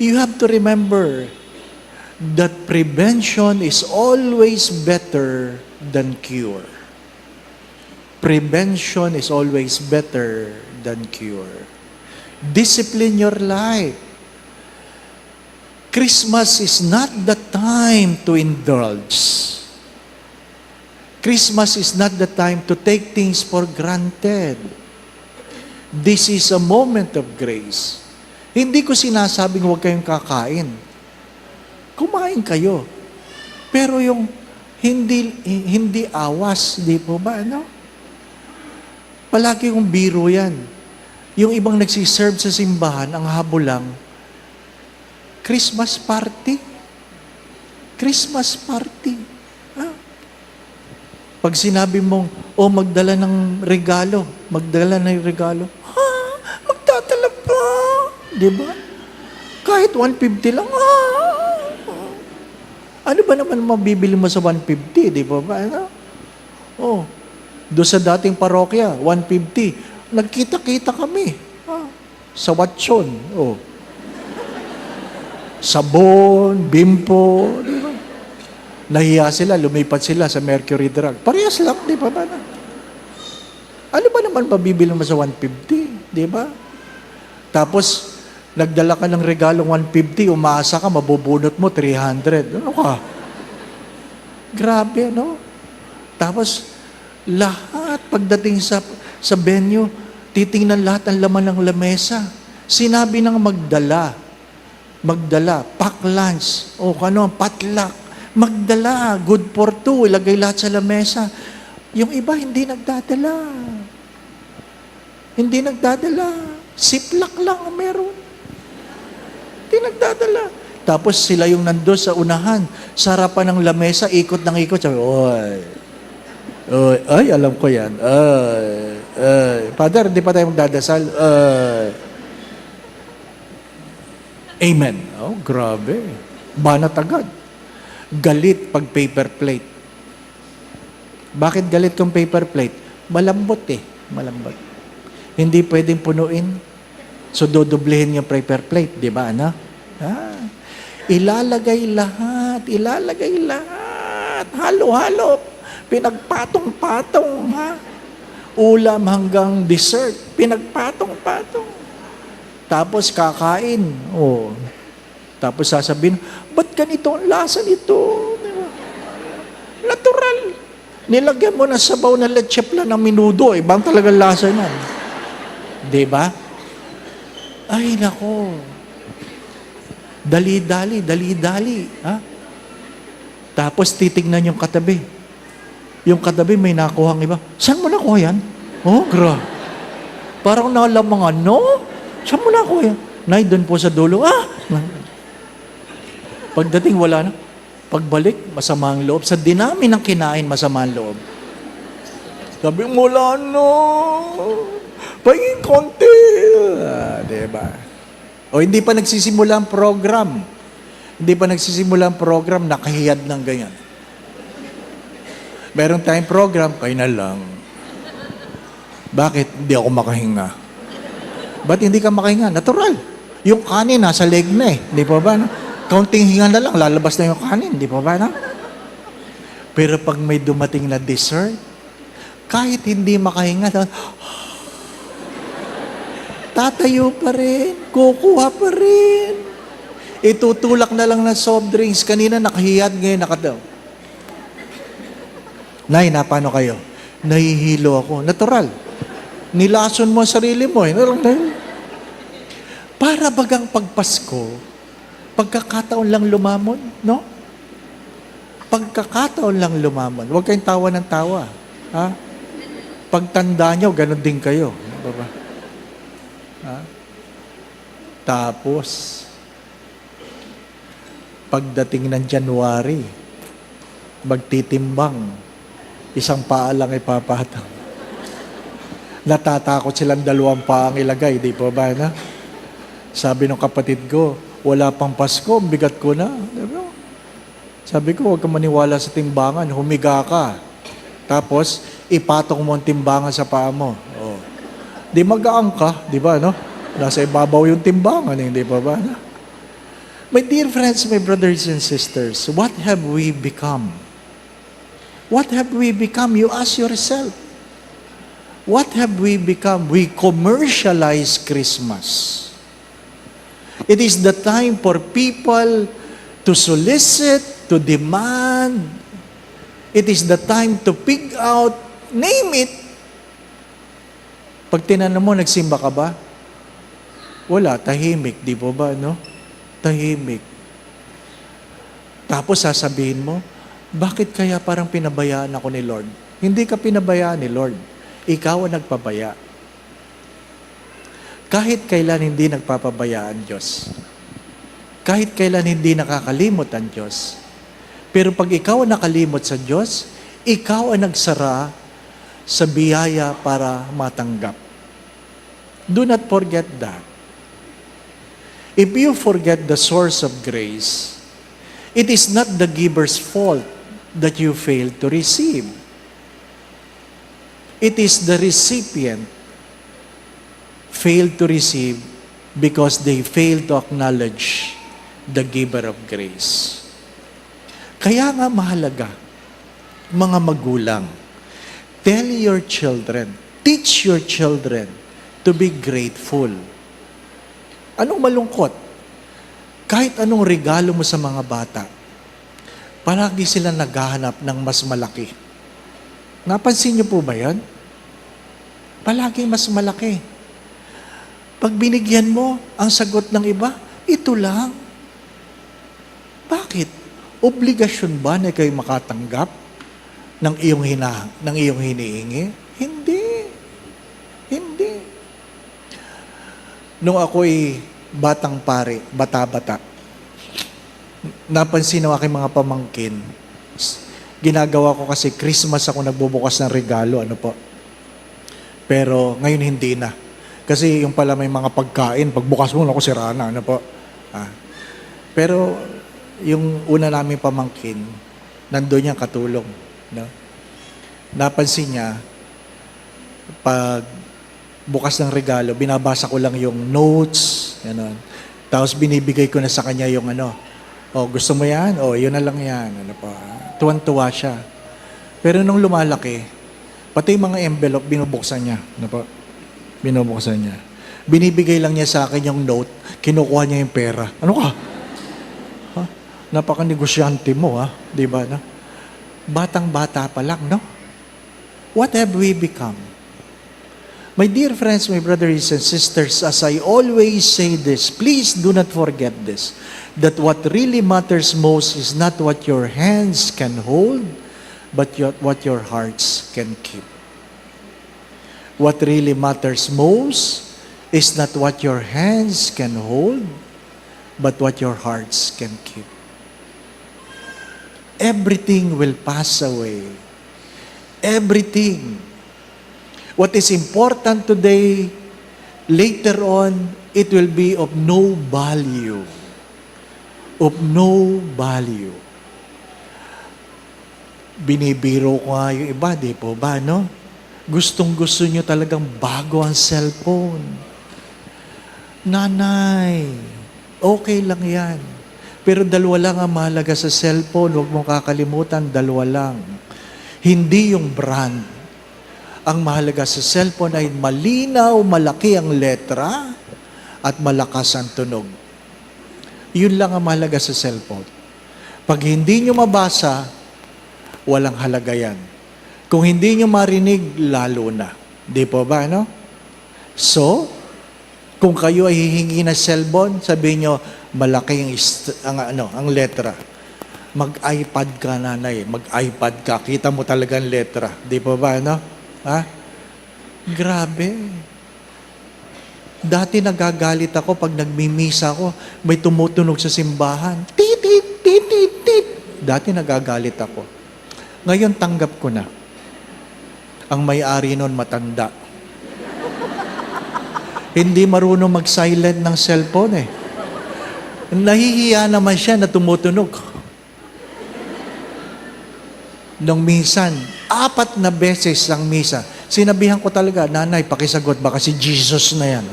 You have to remember that prevention is always better than cure. Prevention is always better than cure. Discipline your life. Christmas is not the time to indulge. Christmas is not the time to take things for granted. This is a moment of grace. Hindi ko sinasabing huwag kayong kakain. Kumain kayo. Pero yung hindi awas, di po ba, ano? Palagi yung biro yan. Yung ibang nagsiserve sa simbahan, ang habol lang, Christmas party. Christmas party. Ha? Pag sinabi mong, magdala ng regalo, magdala ng regalo, magdadala pa. Di ba? Kahit 150 lang, ano ba naman mabibili mo sa 150? Di ba ba? Ano? Doon sa dating parokya, 150. Nagkita-kita kami. Sa Watson. Sabon, bimpo, di ba? Nahiya sila, lumipat sila sa Mercury Drug. Parehas lang, di ba ba? Ano ba naman mabibili mo sa 150? Di ba? Tapos, nagdala ka ng regalong 150, umaasa ka, mabubunot mo 300. Ano ka? Grabe, no? Tapos, lahat, pagdating sa venue, titingnan lahat ang laman ng lamesa. Sinabi ng magdala, pack lunch, potluck, magdala, good for two, ilagay lahat sa lamesa. Yung iba, hindi nagdadala. Hindi nagdadala. Siplak lang ang meron. Hindi nagdadala. Tapos sila yung nandoon sa unahan, sa harapan ng lamesa, ikot ng ikot. Sabi, ay, alam ko yan. Father, hindi pa tayo magdadasal. Amen. Grabe. Banat agad. Galit pag paper plate. Bakit galit kung paper plate? Malambot Malambot. Hindi pwedeng punuin. So, dodoblehin yung paper plate. Di ba, ano? Ilalagay lahat. Halo-halo. Pinagpatong-patong, Ulam hanggang dessert. Pinagpatong-patong. Tapos kakain. Tapos sasabihin, ba't ganito ang lasa nito? Diba? Nilagyan mo ng sabaw na leche plan ng minudo, ibang talagang lasa niyan. Di ba? Ay, nako. Dali-dali, dali-dali. Ha? Tapos titignan yung katabi. Yung katabi may nakuhang iba. Saan mo nakuha yan? Oh, parang nalamangan, no? Saan mo nakuha yan? Nay, doon po sa dulo. Pagdating, wala na. Pagbalik, masama ang loob. Sa dinami ng kinain, masama ang loob. Sabi mo, wala no. Paging konti. Diba? O hindi pa nagsisimula ang program. Hindi pa nagsisimula ang program, nakahiyad ng ganyan. Meron tayong program, kayo na lang. Bakit? Hindi ako makahinga. Ba't hindi ka makahinga? Natural. Yung kanin, nasa leg na eh. Hindi pa ba? No? Kaunting hinga na lang, lalabas na yung kanin. Hindi pa ba? No? Pero pag may dumating na dessert, kahit hindi makahinga, tatayo pa rin, kukuha pa rin. Itutulak na lang ng soft drinks. Kanina nakahiyad, ngayon nakadaw. Nay, paano kayo? Nahihilo ako. Natural. Nilason mo ang sarili mo. Para bagang pagpasko, pagkakataon lang lumamon, no? Pagkakataon lang lumamon. Huwag kayong tawa ng tawa. Ha? Pagtanda nyo, ganun din kayo. Baba. Ha? Tapos, pagdating ng January, magtitimbang, isang paa lang ipapatang. Natatakot silang dalawang paa ang ilagay, di po ba na? Sabi ng kapatid ko, wala pang Pasko, bigat ko na. Sabi ko, huwag ka maniwala sa timbangan, humiga ka. Tapos, ipatong mo ang timbangan sa paa mo. Oh. Di magaang ka, di ba, no? Nasa ibabaw yung timbangan, hindi pa ba? No? My dear friends, my brothers and sisters, what have we become? What have we become? You ask yourself. What have we become? We commercialize Christmas. It is the time for people to solicit, to demand. It is the time to pick out, name it. Pag tinanong mo, nagsimba ka ba? Wala, tahimik, di po ba, no? Tahimik. Tapos sasabihin mo, bakit kaya parang pinabayaan ako ni Lord? Hindi ka pinabayaan ni Lord. Ikaw ang nagpabaya. Kahit kailan hindi nagpapabaya ang Diyos. Kahit kailan hindi nakakalimot ang Diyos. Pero pag ikaw ang nakalimot sa Diyos, ikaw ang nagsara sa biyaya para matanggap. Do not forget that. If you forget the source of grace, it is not the giver's fault that you fail to receive. It is the recipient failed to receive because they fail to acknowledge the giver of grace. Kaya nga mahalaga, mga magulang, tell your children, teach your children to be grateful. Anong malungkot? Kahit anong regalo mo sa mga bata, palagi sila naghahanap ng mas malaki. Napansin niyo po ba yan? Palagi mas malaki. Pag binigyan mo ang sagot ng iba, ito lang. Bakit? Obligasyon ba na kayo makatanggap ng iyong hinihingi? Hindi. Hindi. Nung ako'y batang pare, bata-bata, napansin ng aking mga pamangkin, ginagawa ko kasi Christmas ako nagbubukas ng regalo, ano po. Pero ngayon hindi na. Kasi yung pala may mga pagkain, pagbukas mo, ako sira na, ano po. Pero yung una naming pamangkin, nandun niyang katulong. No? Napansin niya, pag bukas ng regalo, binabasa ko lang yung notes, gano'n. Tapos binibigay ko na sa kanya yung gusto mo yan? Yun na lang yan. Ano po. Tuwan-tuwa siya. Pero nung lumalaki, pati yung mga envelope, binubuksan niya. Ano po? Binubuksan niya. Binibigay lang niya sa akin yung note, kinukuha niya yung pera. Ano ka? Napaka-negosyante mo, ha? Di ba, no? Batang-bata pa lang, no? What have we become? My dear friends, my brothers and sisters, as I always say this, please do not forget this, that what really matters most is not what your hands can hold, but what your hearts can keep. What really matters most is not what your hands can hold, but what your hearts can keep. Everything will pass away. Everything. What is important today, later on, it will be of no value. Of no value. Binibiro ko nga yung iba, di po ba, no? Gustong-gusto nyo talagang bago ang cellphone. Nanay, okay lang yan. Pero dalawa lang ang mahalaga sa cellphone. Huwag mong kakalimutan, dalawa lang. Hindi yung brand. Ang mahalaga sa cellphone ay malinaw, malaki ang letra, at malakas ang tunog. Yun lang ang mahalaga sa cellphone. Pag hindi nyo mabasa, walang halaga yan. Kung hindi nyo marinig, lalo na. Di po ba, no? So, kung kayo ay hihingi na cellphone, sabihin nyo, malaki ang letra. Mag-iPad ka, nanay. Mag-iPad ka. Kita mo talaga ang letra. Di po ba, no? Ha? Grabe. Dati nagagalit ako pag nagmimisa ako, may tumutunog sa simbahan. Tit, tit, tit, tit, tit. Dati nagagalit ako. Ngayon tanggap ko na. Ang may-ari nun matanda. Hindi marunong mag-silent ng cellphone eh. Nahihiya naman siya na tumutunog. Nung minsan, 4 na beses ang misa. Sinabihan ko talaga, nanay, pakisagot, baka si Jesus na yan.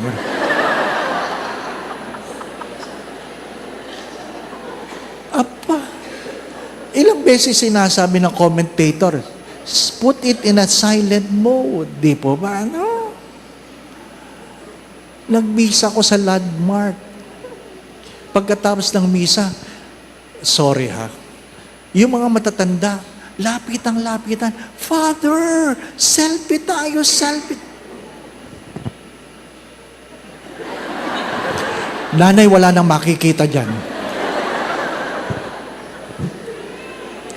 Apa, ilang beses sinasabi ng commentator, put it in a silent mode. Di po ba? Ano? Nagmisa ko sa landmark. Pagkatapos ng misa, sorry ha, yung mga matatanda, lapitan. Father, selfie tayo, selfie. Nanay, wala nang makikita dyan.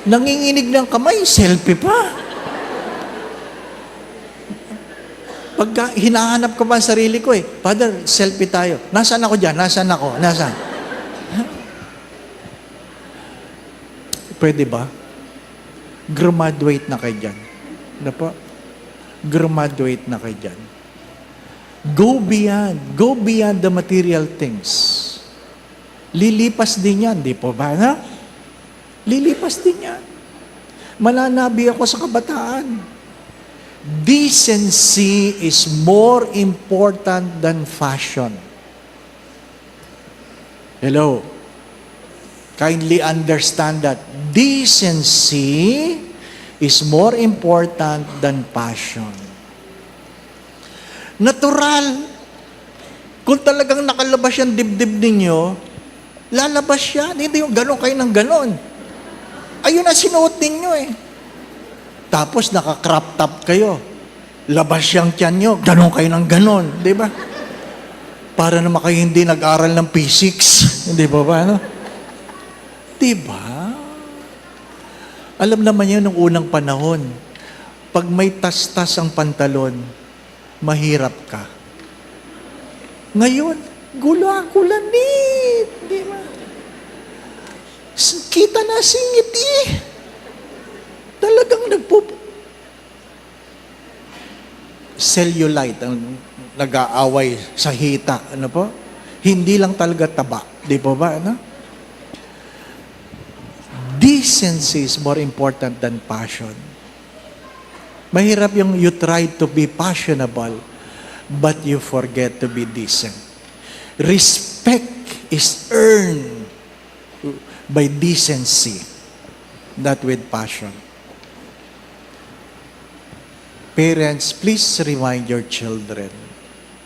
Nanginginig ng kamay, selfie pa. Pag hinahanap ko ba ang sarili ko Father, selfie tayo. Nasaan ako dyan? Nasaan ako? Nasaan? Pwede ba? Graduate na kayo dyan. Ano po? Graduate na kayo dyan. Go beyond. Go beyond the material things. Lilipas din yan. Di po ba na? Lilipas din yan. Mananabi ako sa kabataan. Decency is more important than fashion. Hello? Kindly understand that decency is more important than passion. Natural. Kung talagang nakalabas yung dibdib ninyo, lalabas yan. Hindi yung ganon kayo ng ganon. Ayun na sinuot ninyo Tapos naka-crop top kayo. Labas yung tiyan nyo, ganon kayo ng ganon. Di ba? Para naman kayo hindi nag-aral ng physics. Hindi ba? Ano? Diba? Alam naman yun nung unang panahon, pag may tas-tas ang pantalon, mahirap ka. Ngayon, gula-gulanit. Diba? Kita na singit Talagang cellulite ang nag-aaway sa hita. Ano po? Hindi lang talaga taba. Di po ba? Ano? Decency is more important than passion. Mahirap yung you try to be fashionable, but you forget to be decent. Respect is earned by decency, not with passion. Parents, please remind your children.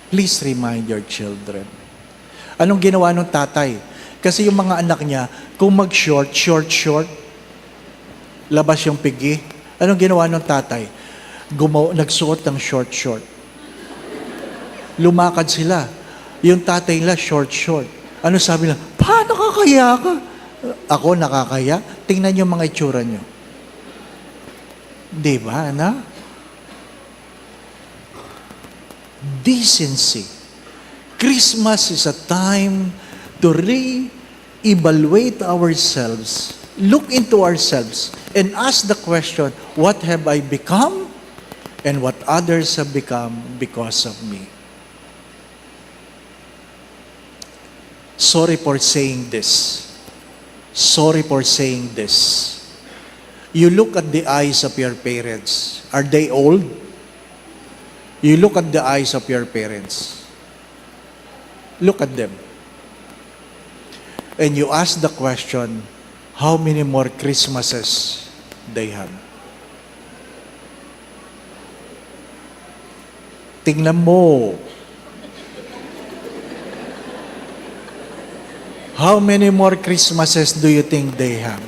Please remind your children. Anong ginawa ng tatay? Kasi yung mga anak niya, kung short, labas yung pigi. Anong ginawa ng tatay? nagsuot ng short. Lumakad sila. Yung tatay nila, short. Ano sabi nila? Paano kakaya ka? Ako nakakaya? Tingnan niyo mga itsura niyo. Di ba, na? Decency. Christmas is a time to re-evaluate ourselves, look into ourselves, and ask the question, what have I become and what others have become because of me? Sorry for saying this. You look at the eyes of your parents. Are they old? You look at the eyes of your parents. Look at them. And you ask the question, how many more Christmases they have? Tingnan mo. How many more Christmases do you think they have?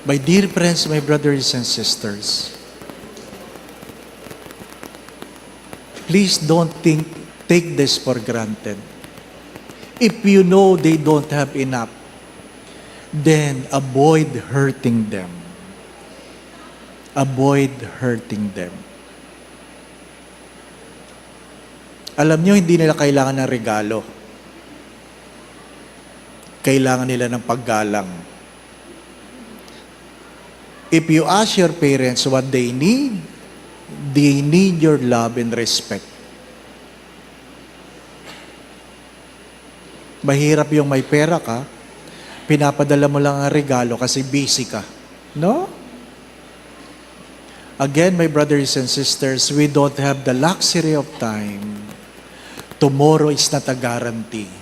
My dear friends, my brothers and sisters, please don't take this for granted. If you know they don't have enough, then avoid hurting them. Avoid hurting them. Alam nyo, hindi nila kailangan ng regalo. Kailangan nila ng paggalang. If you ask your parents what they need your love and respect. Mahirap yung may pera ka, pinapadala mo lang ang regalo kasi busy ka. No? Again, my brothers and sisters, we don't have the luxury of time. Tomorrow is not a guarantee.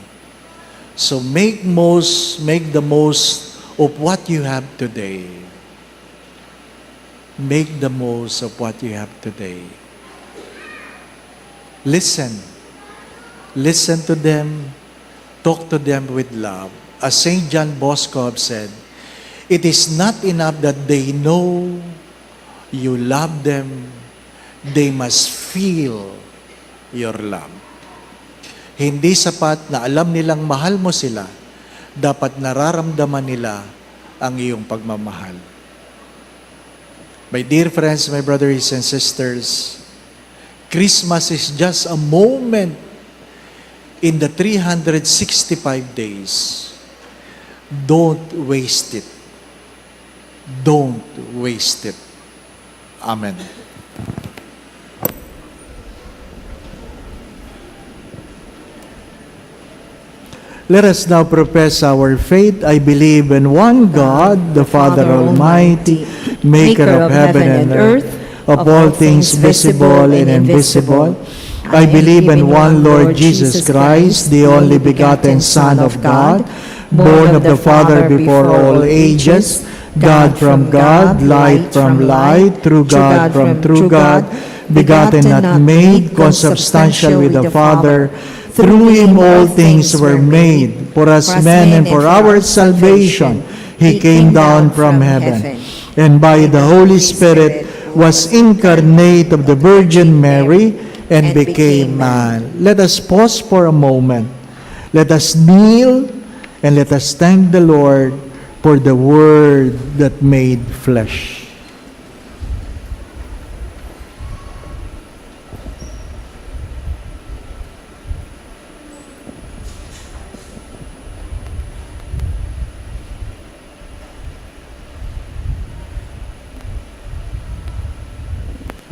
So make the most of what you have today. Make the most of what you have today. Listen. Listen to them. Talk to them with love. As St. John Bosco said, it is not enough that they know you love them. They must feel your love. Hindi sapat na alam nilang mahal mo sila, dapat nararamdaman nila ang iyong pagmamahal. My dear friends, my brothers and sisters, Christmas is just a moment in the 365 days. Don't waste it. Don't waste it. Amen. Let us now profess our faith. I believe in one God, the Father Almighty, maker of heaven and earth, of all things visible and invisible. I believe in one Lord Jesus Christ, the only begotten Son of God, born of the Father before all ages, God from God, light from light, true God from true God, begotten not made, consubstantial with the Father. Through him all things were made. For us men and for our salvation, he came down from heaven. And by the Holy Spirit was incarnate of the Virgin Mary and became man. Let us pause for a moment. Let us kneel and let us thank the Lord for the Word that made flesh.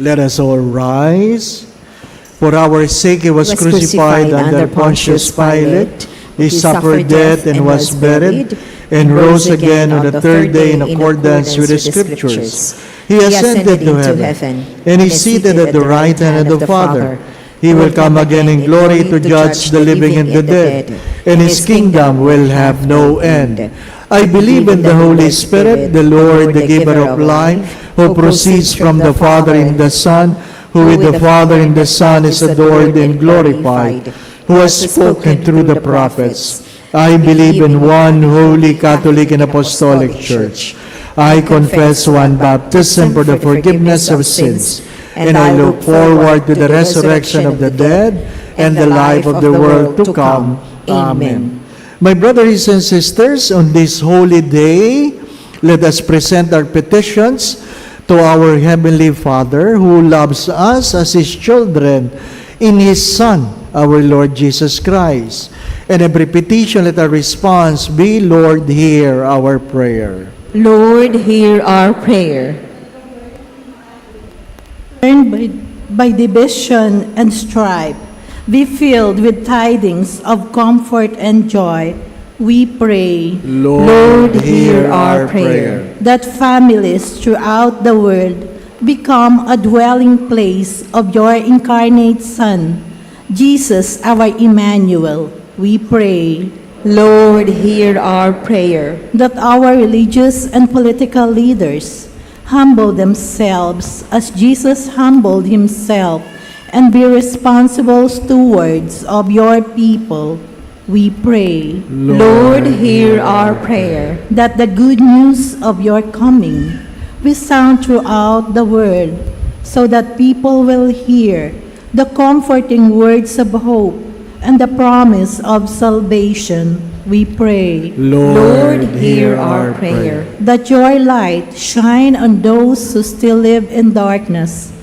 Let us all rise. For our sake he was crucified under Pontius Pilate. He suffered death and was buried, and rose again on the third day in accordance with the Scriptures. He ascended to heaven, and is seated at the right hand of the Father. He will come again in glory to judge the living and the dead, and his kingdom will have no end. I believe in the Holy Spirit, the Lord, the giver of life, who proceeds from the Father and the Son, who with the Father and the Son is adored and glorified, who has spoken through the prophets. I believe in one holy Catholic and Apostolic Church. I confess one baptism for the forgiveness of sins, and I look forward to the resurrection of the dead and the life of the world to come. Amen. My brothers and sisters, on this holy day, let us present our petitions to our Heavenly Father, who loves us as His children in His Son, our Lord Jesus Christ. And every petition, let our response be, Lord, hear our prayer. Lord, hear our prayer. By division and strife, be filled with tidings of comfort and joy, we pray. Lord, hear our prayer. That families throughout the world become a dwelling place of your incarnate Son, Jesus, our Emmanuel, we pray. Lord, hear our prayer. That our religious and political leaders humble themselves as Jesus humbled himself and be responsible stewards of your people, we pray. Lord, hear our prayer. That the good news of your coming resound throughout the world, so that people will hear the comforting words of hope and the promise of salvation, we pray. Lord, hear our prayer. That your light shine on those who still live in darkness,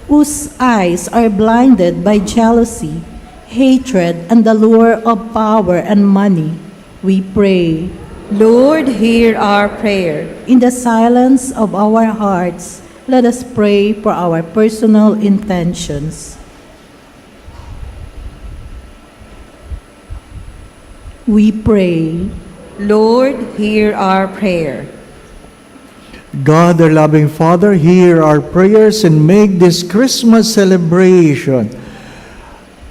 whose eyes are blinded by jealousy, hatred, and the lure of power and money, we pray. Lord, hear our prayer. In the silence of our hearts, let us pray for our personal intentions. We pray. Lord, hear our prayer. God, our loving Father, hear our prayers and make this Christmas celebration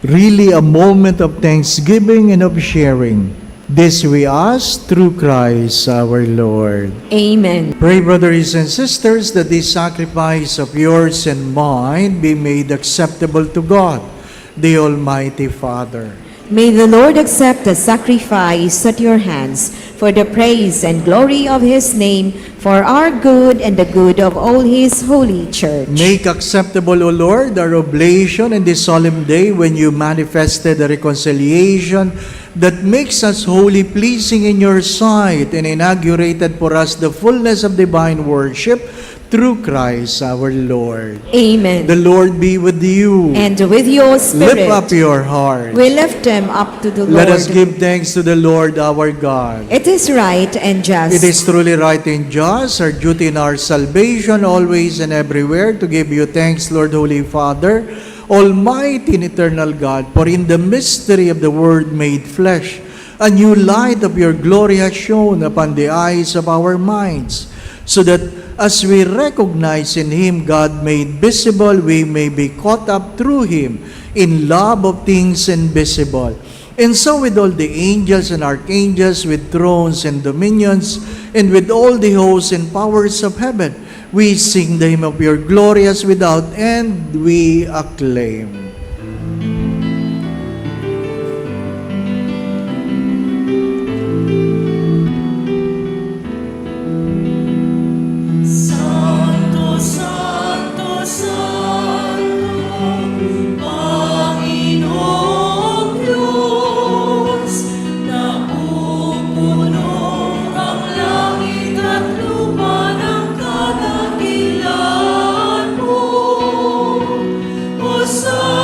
really a moment of thanksgiving and of sharing. This we ask through Christ our Lord. Amen. Pray, brothers and sisters, that this sacrifice of yours and mine be made acceptable to God, the Almighty Father. May the Lord accept the sacrifice at your hands for the praise and glory of his name, for our good and the good of all his holy church. Make acceptable, O Lord, our oblation in this solemn day when you manifested the reconciliation that makes us wholly pleasing in your sight and inaugurated for us the fullness of divine worship through Christ our Lord. Amen. The Lord be with you. And with your spirit. Lift up your heart. We lift them up to the Let Lord. us give thanks to the Lord our God. It is right and just. It is truly right and just, our duty and our salvation, always and everywhere, to give you thanks, Lord, Holy Father, Almighty and eternal God, for in the mystery of the Word made flesh, a new light of your glory has shone upon the eyes of our minds, so that as we recognize in Him God made visible, we may be caught up through Him in love of things invisible. And so with all the angels and archangels, with thrones and dominions, and with all the hosts and powers of heaven, we sing the hymn of your glory as without end we acclaim. Santo, Santo, Santo, Panginoong Diyos, napupuno ang langit at lupa ng kadakilan mo. Hosanna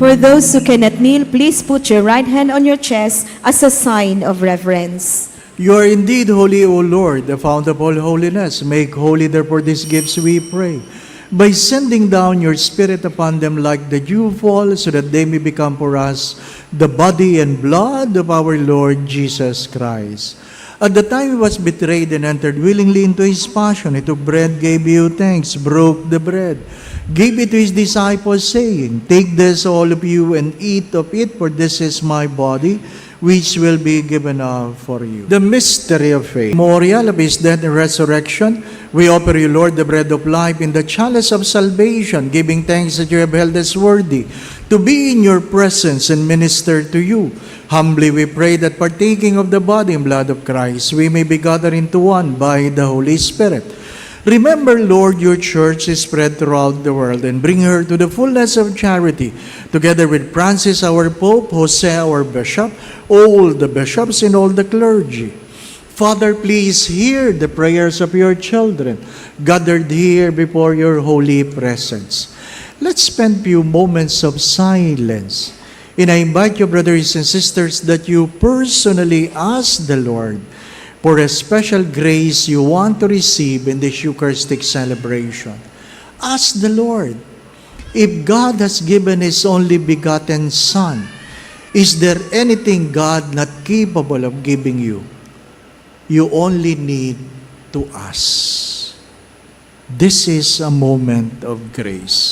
For those who cannot kneel, please put your right hand on your chest as a sign of reverence. You are indeed holy, O Lord, the fount of all holiness. Make holy, therefore, these gifts, we pray, by sending down your Spirit upon them like the dew fall, so that they may become for us the body and blood of our Lord Jesus Christ. At the time he was betrayed and entered willingly into his passion, he took bread, gave you thanks, broke the bread, gave it to his disciples, saying, Take this, all of you, and eat of it, for this is my body, which will be given up for you. The mystery of faith. Memorial of his death and resurrection, we offer you, Lord, the bread of life in the chalice of salvation, giving thanks that you have held us worthy to be in your presence and minister to you. Humbly we pray that partaking of the body and blood of Christ, we may be gathered into one by the Holy Spirit. Remember, Lord, your church is spread throughout the world, and bring her to the fullness of charity, together with Francis, our Pope, Jose, our Bishop, all the bishops, and all the clergy. Father, please hear the prayers of your children, gathered here before your holy presence. Let's spend few moments of silence, and I invite you, brothers and sisters, that you personally ask the Lord for a special grace you want to receive in this Eucharistic celebration. Ask the Lord, if God has given His only begotten Son, is there anything God not capable of giving you? You only need to ask. This is a moment of grace.